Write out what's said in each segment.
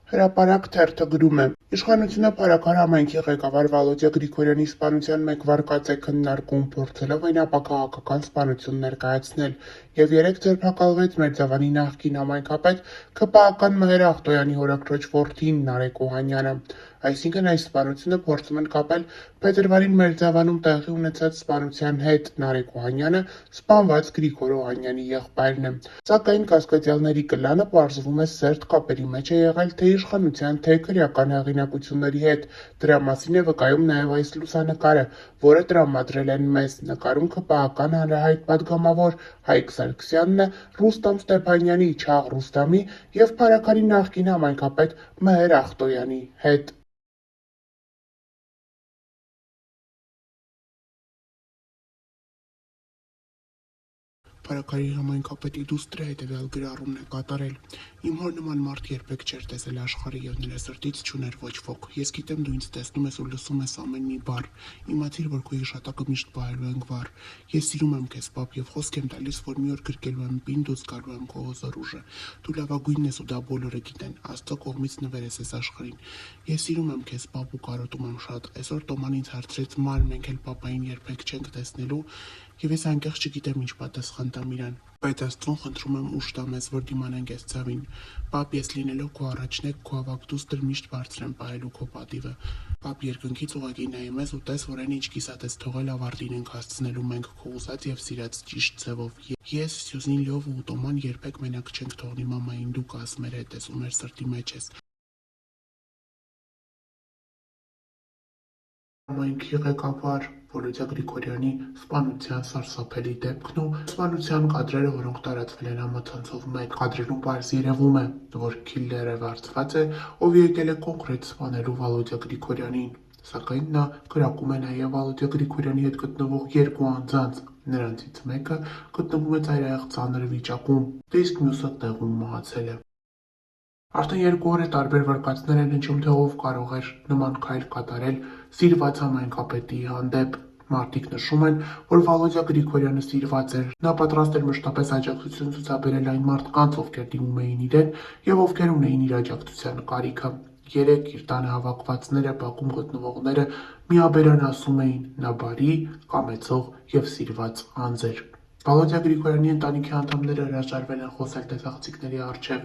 Հրապարակ թերթը գրում է. Իշխանությունը Փարաքար համայնքի ղեկավար Վալոդյա Գրիգորյանի սպանության մեկ վարկած է քննարկում, փորձելով այն ապաքաղաքական սպանություն ներկայացնել, և 3 ձերբակալվեց Մերձավանի նախկին համայնքապետ ՔՊԱ-ական Մհեր Ախտոյանի հորաքրոջ որդին Նարեկ Օհանյանը։ Այսինքն այս սպանությունը փորձում են կապել փետրվարին Մերձավանում տեղի ունեցած սպանության հետ։ Նարեկ Օհանյանը սպանված Գրիգոր Օհանյանի եղբայրն է։ Սակայն կասկածյալների կլանը պարզվում է սերտ կապերի մեջ է եղել թե իշխանության, թե քրեական հեղինակությունների հետ։ Դրա մասին է վկայում նաև այս լուսանկարը, որը տրամադրել են մեզ։ Նկարում ՔՊԱ-ական հանրահայտ պատգամավոր Հայկ Սարգսյանն է Ռուստամ Ստեփանյանի, Չաղ Ռուստամի և Փարաքարի նախկին համայնքապետ Մհեր Ախտոյանի հետ։ Փարաքարի համայնքապետի դուստրը հետևյալ գրառումն է կատարել. «Իմ հոր նման մարդ երբեք չէր տեսել աշխարհը և նրա սրտից չուներ ոչ ոք։ Ես գիտեմ դու ինձ տեսնում ես ու լսում ես ամեն մի բառ։ Իմացիր, որ քո հիշատակը միշտ պահելու ենք վառ։ Ես սիրում եմ քեզ, պապ, և խոսք եմ տալիս, որ մի օր գրկելու եմ պինդ ու զգալու եմ քո հզոր ուժը։ Դու լավագույնն ես ու դա բոլորը գիտեն։ Աստծո կողմից նվեր ես այս աշխարհին։ Ես սիրում եմ քեզ, պապ, ու կարոտում եմ շատ։ Այսօր Տոման ինձ հարցրեց ման, մենք էլ պապային երբեք չենք տեսնելու, և ես անկեղծ չգիտեմ ինչ պատասխան տամ իրան։ Բայց Աստծուն խնդրում եմ ուժ տա մեզ, որ դիմանանք այս ցավին։ Պապ, ես լինելով քո առաջնեկ, քո ավագ դուստր միշտ բարձր եմ պահելու քո պատիվը։ Պապ, երկնքից ուղղակի նայում ես ու տես, որ այն ինչ կիսատ ես թողել ավարտին ենք հասցնելու մենք քո ուզած և սիրած ճիշտ ձևով։ Ես, Սյուզին, Լյովը ու Տոման երբեք մենակ չենք թողնի մամային, դու կաս մեր հետ ես ու մեր սրտի մեջ ես։ Համայնքի ղեկավար Վալոդյա Գրիգորյանի սպանության սարսափելի դեպքն ու սպանության կադրերը, որոնք տարածվել են համացանցով մեկ։ Կադրերում պարզ երևում է, որ քիլլերը վարձված է, ով եկել է կոնկրետ սպանելու Վալոդյա Գրիգորյանին։ Սակայն նա կրակում է նաև Վալոդյա Գրիգորյանի հետ գտնվող երկու անձանց։ Նրանցից մեկը գտնվում է ծայրահեղ ծանր վիճակում, իսկ մյուսը տեղում մահացել է։ Արդեն 2 օր է տարբեր վարկածներ են հնչում, թե ով կարող էր նման քայլ կատարել սիրված համայնքապետի հանդեպ։ Մարդիկ նշում են, որ Վալոդյա Գրիգորյանը սիրված էր։ Նա պատրաստ էր մշտապես աջակցություն ցուցաբերել այն մարդկանց, ովքեր դիմում էին իրեն և ովքեր ունեին իր աջակցության կարիքը։ Երեկ իր տանը հավաքվածները, բակում գտնվողները միաբերան ասում էին՝ նա բարի, կամեցող և սիրված անձ էր։ Վալոդյա Գրիգորյանի ընտանիքի անդամները հրաժարվել են խոսել տեսախցիկների առջև։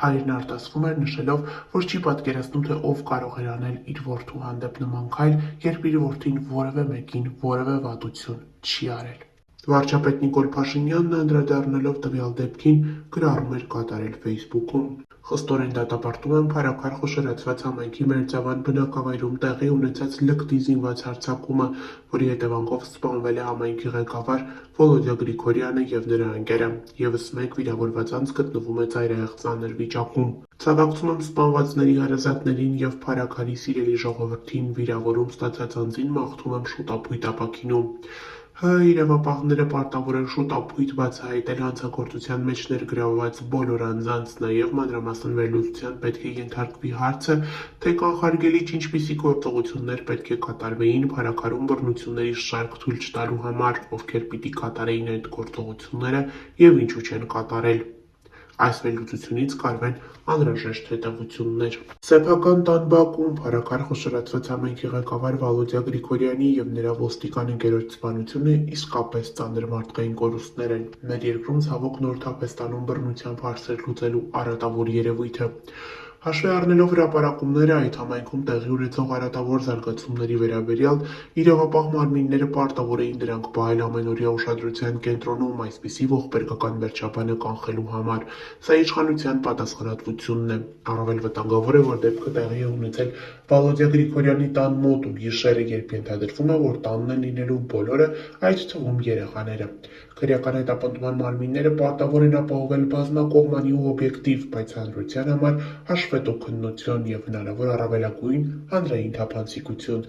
Հայրն արտասվում էր, նշելով, որ չի պատկերացնում, թե ով կարող էր անել իր որդու հանդեպ նման քայլ, երբ իր որդին որևէ մեկին որևէ վատություն չի արել։ Վարչապետ Նիկոլ Փաշինյանն անդրադառնալով տվյալ դեպքին գրառում էր կատարել Facebook-ում. Խստորեն դատապարտում եմ Փարաքար խոշորացված համայնքի Մերձավան բնակավայրում տեղի ունեցած լկտի զինված հարձակումը, որի հետևանքով սպանվել է համայնքի ղեկավար Վալոդյա Գրիգորյանը և նրա ընկերը։ Եվս մեկ վիրավորված անձ գտնվում է ծայրահեղ ծանր վիճակում։ Ցավակցում եմ սպանվածների հարազատներին և Փարաքարի սիրելի ժողովրդին, վիրավորում ստացած անձին մաղթում եմ շուտապույտ ապաքինում։ ՀՀ իրավապահները պարտավոր են շուտապույտ բացահայտել հանցագործության մեջ ներգրավված բոլոր անձանց, նաև մանրամասն վերլուծության պետք է ենթարկվի հարցը, թե կանխարգելիչ ինչպիսի գործողություններ պետք է կատարվեին Փարաքարում բռնությունների շարք թույլ չտալու համար, ովքեր պիտի կատարեին այդ գործողությունները և ինչու չեն կատարել։ Այս վերլուծությունից կարվեն անհրաժեշտ հետևություններ։ Սեփական տան բակում Փարաքար խոշորացված համայնքի ղեկավար Վալոդյա Գրիգորյանի և նրա ոստիկան ընկերոջ սպանությունը իսկապես ծանր մարդկային կորուստներ են։ Մեր երկրում ցավոք նոր թափ է ստանում բռնությամբ հարցեր լուծելու արատավոր երևույթը։ Հաշվի առնելով հրապարակումները այդ համայնքում տեղի ունեցող արատավոր զարգացումների վերաբերյալ, իրավապահ մարմինները պարտավոր էին դրանք պահել ամենօրյա ուշադրության կենտրոնում այսպիսի ողբերգական վերջաբանը կանխելու համար։ Սա իշխանության պատասխանատվությունն է։ Առավել վտանգավոր է, որ դեպքը տեղի է ունեցել Վալոդյա Գրիգորյանի տան մոտ ու գիշերը, երբ ենթադրվում է, որ տանն են լինելու բոլորը, այդ թվում երեխաները։ Քրեական հետապնդման մարմինները պարտավոր են ապահովել բազմակողմանի ու օբյեկտիվ, բայց հանրության համար հաշվետու քննություն և հնարավոր առավելագույն հանրային թափանցիկություն։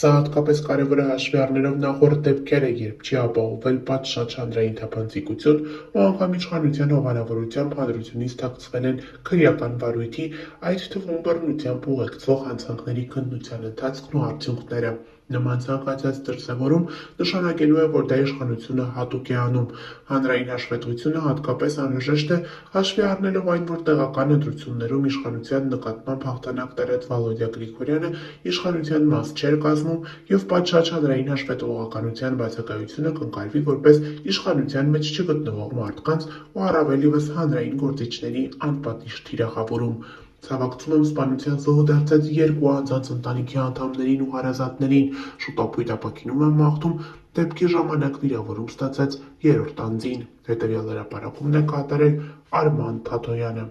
Սա հատկապես կարևոր է հաշվի առնելով նախորդ դեպքերը, երբ չի ապահովվել պատշաճ հանրային թափանցիկություն ու անգամ իշխանության հովանավորությամբ հանրությունից թաքցվել են քրեական վարույթի, այդ թվում բռնությամբ ուղեկցող հանցանքների քննության ընթացքն ու արդյունքները։ Նման ցանկացած դրսևորում նշանակելու է, որ դա իշխանությունը հատուկ է անում։ Հանրային հաշվետվությունը հատկապես անհրաժեշտ է հաշվի առնելով այն, որ տեղական ընտրություններում իշխանության նկատմամբ հաղթանակ տարած Վալոդյա Գրիգորյանը իշխանության մաս չէր կազմում և պատշաճ հանրային հաշվետվողականության բացակայությունը կընկալվի որպես իշխանության մեջ չգտնվող մարդկանց ու առավել ևս հանրային գործիչների անպատիժ թիրախավորում։ Ցավակցում եմ սպանության զոհ դարձած երկու անձանց ընտանիքի անդամներին ու հարազատներին, շուտապույտ ապաքինում եմ մաղթում դեպքի ժամանակ վիրավորում ստացած երրորդ անձին, հետևյալ հրապարակումն է կատարել Արման Թաթոյանը։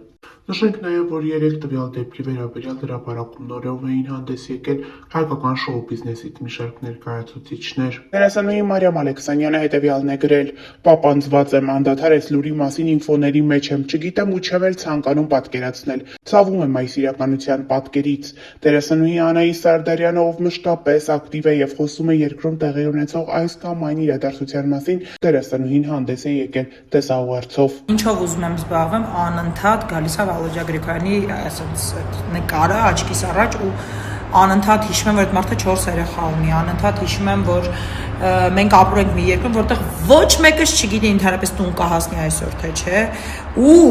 Նշենք նաև, որ երեկ տվյալ դեպքի վերաբերյալ հրապարակումներով էին հանդես եկել հայկական շոու բիզնեսից մի շարք ներկայացուցիչներ։ Դերասանուհի Մարիամ Ալեքսանյանը հետևյալն է գրել. «Պապանձված եմ, անդադար այս լուրի մասին ինֆոների մեջ եմ, չգիտեմ ու չեմ էլ ցանկանում պատկերացնել։ Ցավում եմ այս իրականության պատկերից»։ Դերասանուհի Անահիտ Սարդարյանը, ով մշտապես ակտիվ է եւ խոսում է երկրում տեղի ունեցող այս կամ այն իրադարձության մասին, դերասանուհին հանդես է եկել տեսահաղորդով։ Ինչով ուզում եմ զբաղվեմ, անընդհատ գալիս է Վալոդյա Գրիգորյանի այսպես նկարը աչքիս առաջ ու անընդհատ հիշում եմ, որ այդ մարդը 4 երեխա ունի, անընդհատ հիշում եմ, որ մենք ապրում ենք մի երկրում, որտեղ ոչ մեկս չգիտի ընդհանրապես տուն կհասնի այսօր թե չէ, ու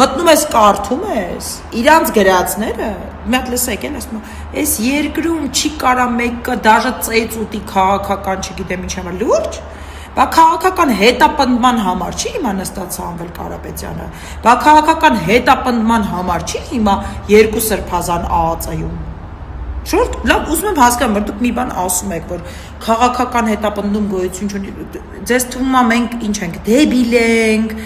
մտնում ես կարդում ես իրանց գրածները, մի հատ լսեք էլ ասում այս երկրում չի կարա մեկը դաժե ծեծ ուտի քաղաքական, չգիտեմ ինչ համար լուրջ, բա քաղաքական հետապնդման համար չի հիմա նստած Սամվել Կարապետյանը, բա քաղաքական հետապնդման համար չի հիմա երկու սրբազան ԱԱԾ-ում։ Շորտ, լավ, ուզում եմ հասկանամ, որ դուք մի բան ասում եք, որ քաղաքական հետապնդում գոյություն չունի, ձեզ թվում է մենք ինչ ենք, դեբիլ ենք,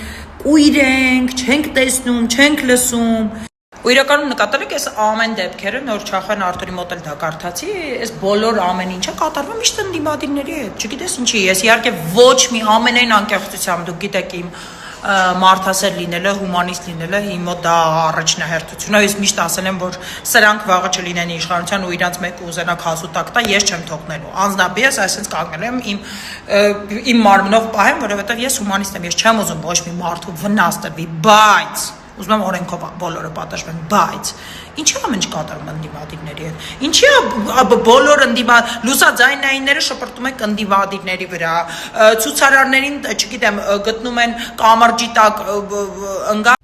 կույր ենք, չենք տեսնում, չենք լսում։ Ու իրականում նկատել եք այս ամեն դեպքերը, նոր Չախան Արտուրի մոտ էլ դա կարդացի, այս բոլոր ամեն ինչը կատարվում միշտ ընդդիմադիրների հետ, չգիտես ինչի, ես իհարկե ոչ մի ամենայն անկեղծությամբ, դուք գիտեք իմ մարդասեր լինելը, հումանիստ լինելը, իմ մոտ դա առաջնահերթություն է, ես միշտ ասել եմ, որ սրանք վաղը չլինեն իշխանության ու իրանց մեկը ուզենա քասու տակ տա, ես չեմ թողնելու, անձնապես այսպես կանգնել եմ իմ մարմնով պահեմ, որովհետև ես հումանիստ եմ, ես չեմ ուզում ոչ մի մարդու վնաս տրվի, բայց ուզում եմ օրենքով բոլորը պատժվեն, բայց ինչի ամեն ինչ կատարում ընդդիմադիրների հետ, ինչի բոլոր լուսաձայնայինները շպրտում են ընդդիմադիրների վրա, ցուցարարներին, չգիտեմ, գտնում են կամրջի տակ ընկա